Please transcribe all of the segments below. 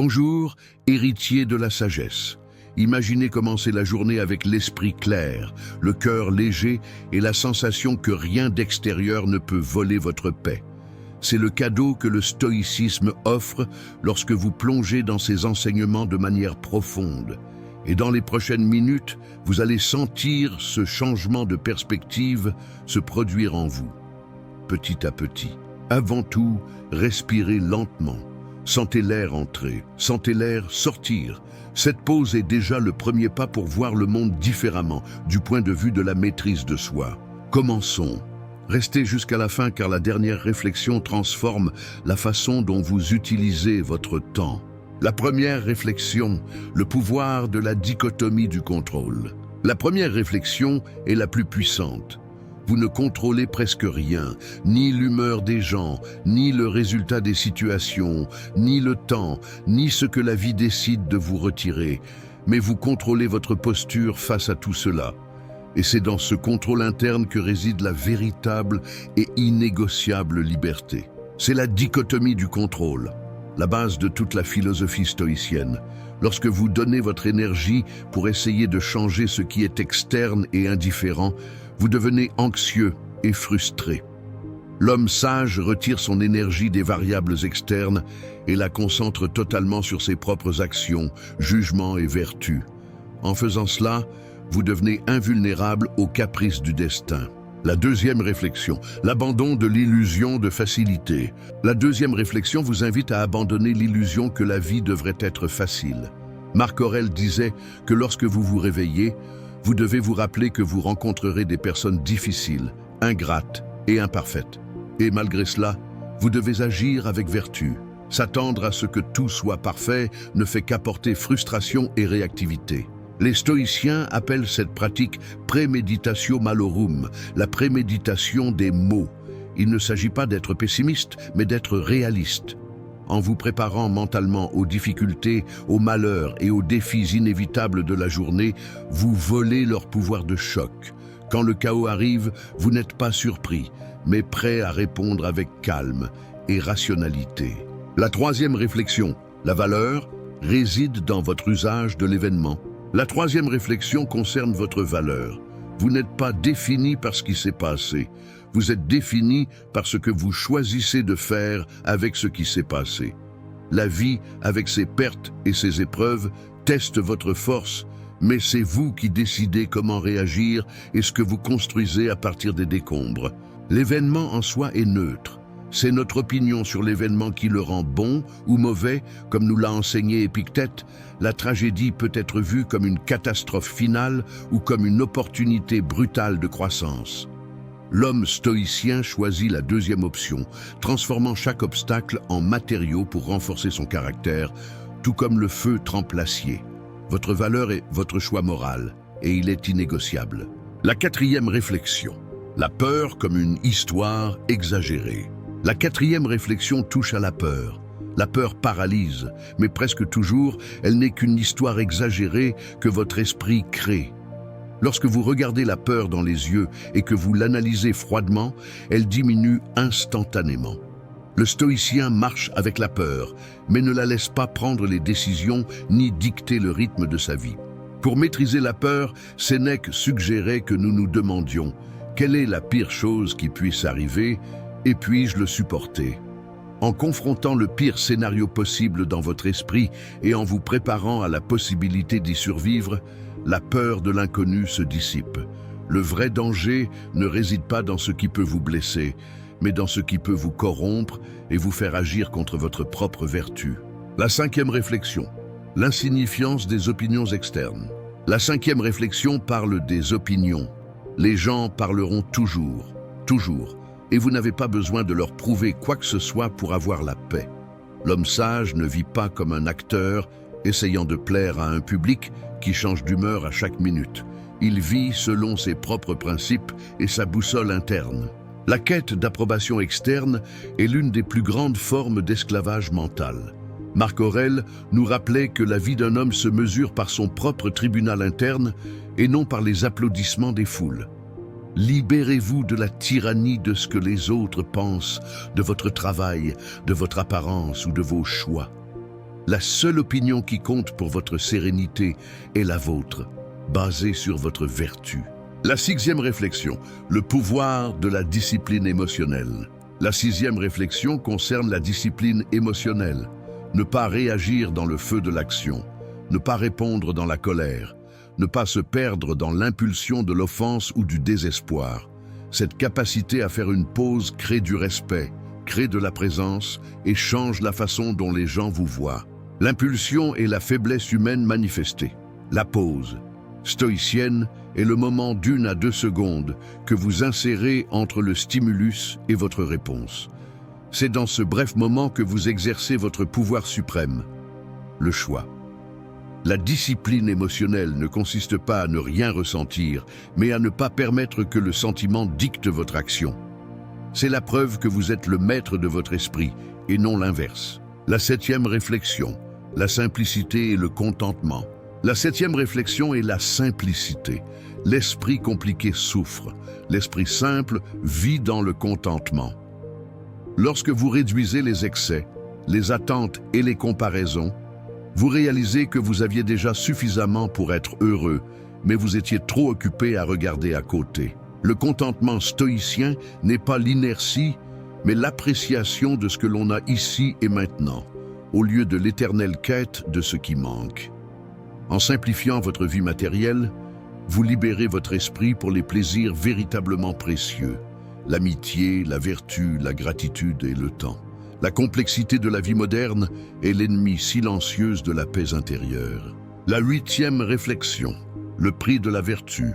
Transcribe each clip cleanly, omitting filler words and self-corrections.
Bonjour, héritier de la sagesse. Imaginez commencer la journée avec l'esprit clair, le cœur léger et la sensation que rien d'extérieur ne peut voler votre paix. C'est le cadeau que le stoïcisme offre lorsque vous plongez dans ses enseignements de manière profonde. Et dans les prochaines minutes, vous allez sentir ce changement de perspective se produire en vous. Petit à petit. Avant tout, respirez lentement. Sentez l'air entrer, sentez l'air sortir. Cette pause est déjà le premier pas pour voir le monde différemment, du point de vue de la maîtrise de soi. Commençons. Restez jusqu'à la fin car la dernière réflexion transforme la façon dont vous utilisez votre temps. La première réflexion, le pouvoir de la dichotomie du contrôle. La première réflexion est la plus puissante. Vous ne contrôlez presque rien, ni l'humeur des gens, ni le résultat des situations, ni le temps, ni ce que la vie décide de vous retirer. Mais vous contrôlez votre posture face à tout cela. Et c'est dans ce contrôle interne que réside la véritable et innégociable liberté. C'est la dichotomie du contrôle, la base de toute la philosophie stoïcienne. Lorsque vous donnez votre énergie pour essayer de changer ce qui est externe et indifférent, vous devenez anxieux et frustré. L'homme sage retire son énergie des variables externes et la concentre totalement sur ses propres actions, jugements et vertus. En faisant cela, vous devenez invulnérable aux caprices du destin. La deuxième réflexion, l'abandon de l'illusion de facilité. La deuxième réflexion vous invite à abandonner l'illusion que la vie devrait être facile. Marc Aurèle disait que lorsque vous vous réveillez, vous devez vous rappeler que vous rencontrerez des personnes difficiles, ingrates et imparfaites. Et malgré cela, vous devez agir avec vertu. S'attendre à ce que tout soit parfait ne fait qu'apporter frustration et réactivité. Les stoïciens appellent cette pratique préméditatio malorum, la préméditation des maux. Il ne s'agit pas d'être pessimiste, mais d'être réaliste. En vous préparant mentalement aux difficultés, aux malheurs et aux défis inévitables de la journée, vous volez leur pouvoir de choc. Quand le chaos arrive, vous n'êtes pas surpris, mais prêt à répondre avec calme et rationalité. La troisième réflexion, la valeur, réside dans votre usage de l'événement. La troisième réflexion concerne votre valeur. Vous n'êtes pas défini par ce qui s'est passé. Vous êtes défini par ce que vous choisissez de faire avec ce qui s'est passé. La vie, avec ses pertes et ses épreuves, teste votre force, mais c'est vous qui décidez comment réagir et ce que vous construisez à partir des décombres. L'événement en soi est neutre. C'est notre opinion sur l'événement qui le rend bon ou mauvais, comme nous l'a enseigné Épictète. La tragédie peut être vue comme une catastrophe finale ou comme une opportunité brutale de croissance. L'homme stoïcien choisit la deuxième option, transformant chaque obstacle en matériau pour renforcer son caractère, tout comme le feu trempe l'acier. Votre valeur est votre choix moral, et il est innégociable. La quatrième réflexion, la peur comme une histoire exagérée. La quatrième réflexion touche à la peur. La peur paralyse, mais presque toujours, elle n'est qu'une histoire exagérée que votre esprit crée. Lorsque vous regardez la peur dans les yeux et que vous l'analysez froidement, elle diminue instantanément. Le stoïcien marche avec la peur, mais ne la laisse pas prendre les décisions ni dicter le rythme de sa vie. Pour maîtriser la peur, Sénèque suggérait que nous nous demandions « Quelle est la pire chose qui puisse arriver et puis-je le supporter ?» En confrontant le pire scénario possible dans votre esprit et en vous préparant à la possibilité d'y survivre, la peur de l'inconnu se dissipe. Le vrai danger ne réside pas dans ce qui peut vous blesser, mais dans ce qui peut vous corrompre et vous faire agir contre votre propre vertu. La cinquième réflexion, l'insignifiance des opinions externes. La cinquième réflexion parle des opinions. Les gens parleront toujours, et vous n'avez pas besoin de leur prouver quoi que ce soit pour avoir la paix. L'homme sage ne vit pas comme un acteur essayant de plaire à un public qui change d'humeur à chaque minute. Il vit selon ses propres principes et sa boussole interne. La quête d'approbation externe est l'une des plus grandes formes d'esclavage mental. Marc Aurèle nous rappelait que la vie d'un homme se mesure par son propre tribunal interne et non par les applaudissements des foules. Libérez-vous de la tyrannie de ce que les autres pensent, de votre travail, de votre apparence ou de vos choix. La seule opinion qui compte pour votre sérénité est la vôtre, basée sur votre vertu. La sixième réflexion, le pouvoir de la discipline émotionnelle. La sixième réflexion concerne la discipline émotionnelle. Ne pas réagir dans le feu de l'action, ne pas répondre dans la colère, ne pas se perdre dans l'impulsion de l'offense ou du désespoir. Cette capacité à faire une pause crée du respect, crée de la présence et change la façon dont les gens vous voient. L'impulsion est la faiblesse humaine manifestée. La pause stoïcienne est le moment d'1 à 2 secondes que vous insérez entre le stimulus et votre réponse. C'est dans ce bref moment que vous exercez votre pouvoir suprême, le choix. La discipline émotionnelle ne consiste pas à ne rien ressentir, mais à ne pas permettre que le sentiment dicte votre action. C'est la preuve que vous êtes le maître de votre esprit et non l'inverse. La septième réflexion, la simplicité et le contentement. La septième réflexion est la simplicité. L'esprit compliqué souffre. L'esprit simple vit dans le contentement. Lorsque vous réduisez les excès, les attentes et les comparaisons, vous réalisez que vous aviez déjà suffisamment pour être heureux, mais vous étiez trop occupé à regarder à côté. Le contentement stoïcien n'est pas l'inertie, mais l'appréciation de ce que l'on a ici et maintenant, au lieu de l'éternelle quête de ce qui manque. En simplifiant votre vie matérielle, vous libérez votre esprit pour les plaisirs véritablement précieux, l'amitié, la vertu, la gratitude et le temps. La complexité de la vie moderne est l'ennemie silencieuse de la paix intérieure. La huitième réflexion, le prix de la vertu,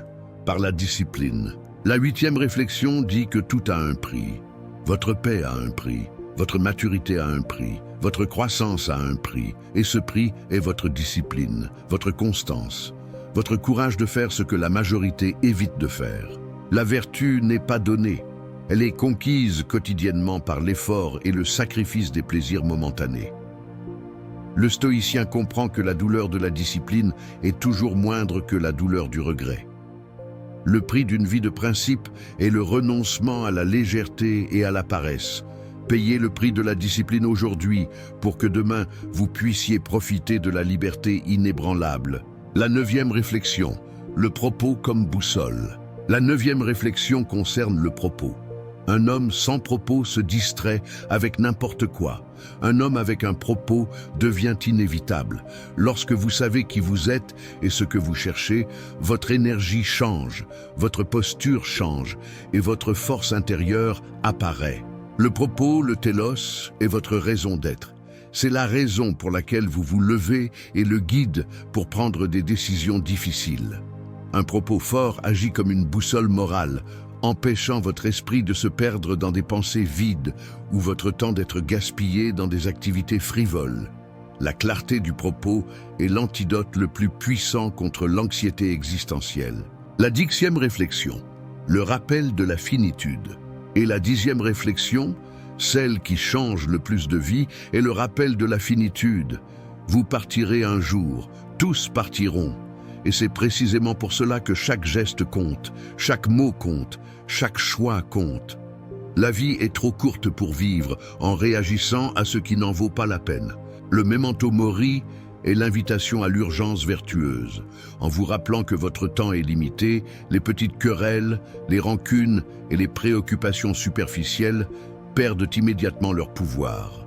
par la discipline. La huitième réflexion dit que tout a un prix. Votre paix a un prix, votre maturité a un prix, votre croissance a un prix, et ce prix est votre discipline, votre constance, votre courage de faire ce que la majorité évite de faire. La vertu n'est pas donnée. Elle est conquise quotidiennement par l'effort et le sacrifice des plaisirs momentanés. Le stoïcien comprend que la douleur de la discipline est toujours moindre que la douleur du regret. Le prix d'une vie de principe est le renoncement à la légèreté et à la paresse. Payez le prix de la discipline aujourd'hui pour que demain vous puissiez profiter de la liberté inébranlable. La neuvième réflexion, le propos comme boussole. La neuvième réflexion concerne le propos. Un homme sans propos se distrait avec n'importe quoi. Un homme avec un propos devient inévitable. Lorsque vous savez qui vous êtes et ce que vous cherchez, votre énergie change, votre posture change et votre force intérieure apparaît. Le propos, le télos, est votre raison d'être. C'est la raison pour laquelle vous vous levez et le guide pour prendre des décisions difficiles. Un propos fort agit comme une boussole morale, empêchant votre esprit de se perdre dans des pensées vides ou votre temps d'être gaspillé dans des activités frivoles. La clarté du propos est l'antidote le plus puissant contre l'anxiété existentielle. La dixième réflexion, le rappel de la finitude. Et la dixième réflexion, celle qui change le plus de vie, est le rappel de la finitude. Vous partirez un jour, tous partiront. Et c'est précisément pour cela que chaque geste compte, chaque mot compte, chaque choix compte. La vie est trop courte pour vivre en réagissant à ce qui n'en vaut pas la peine. Le memento mori est l'invitation à l'urgence vertueuse. En vous rappelant que votre temps est limité, les petites querelles, les rancunes et les préoccupations superficielles perdent immédiatement leur pouvoir.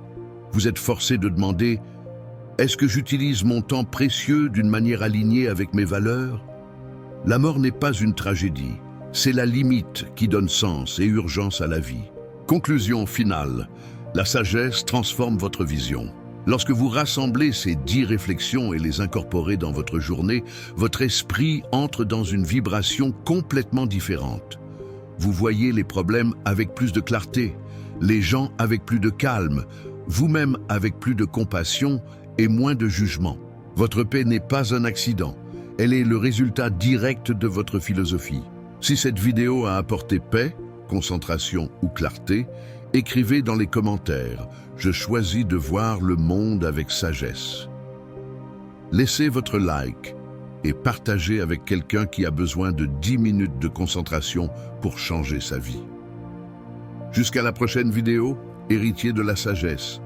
Vous êtes forcé de demander: est-ce que j'utilise mon temps précieux d'une manière alignée avec mes valeurs? La mort n'est pas une tragédie, c'est la limite qui donne sens et urgence à la vie. Conclusion finale, la sagesse transforme votre vision. Lorsque vous rassemblez ces 10 réflexions et les incorporez dans votre journée, votre esprit entre dans une vibration complètement différente. Vous voyez les problèmes avec plus de clarté, les gens avec plus de calme, vous-même avec plus de compassion et moins de jugement. Votre paix n'est pas un accident, elle est le résultat direct de votre philosophie. Si cette vidéo a apporté paix, concentration ou clarté, écrivez dans les commentaires « Je choisis de voir le monde avec sagesse ». Laissez votre like et partagez avec quelqu'un qui a besoin de 10 minutes de concentration pour changer sa vie. Jusqu'à la prochaine vidéo, héritier de la sagesse.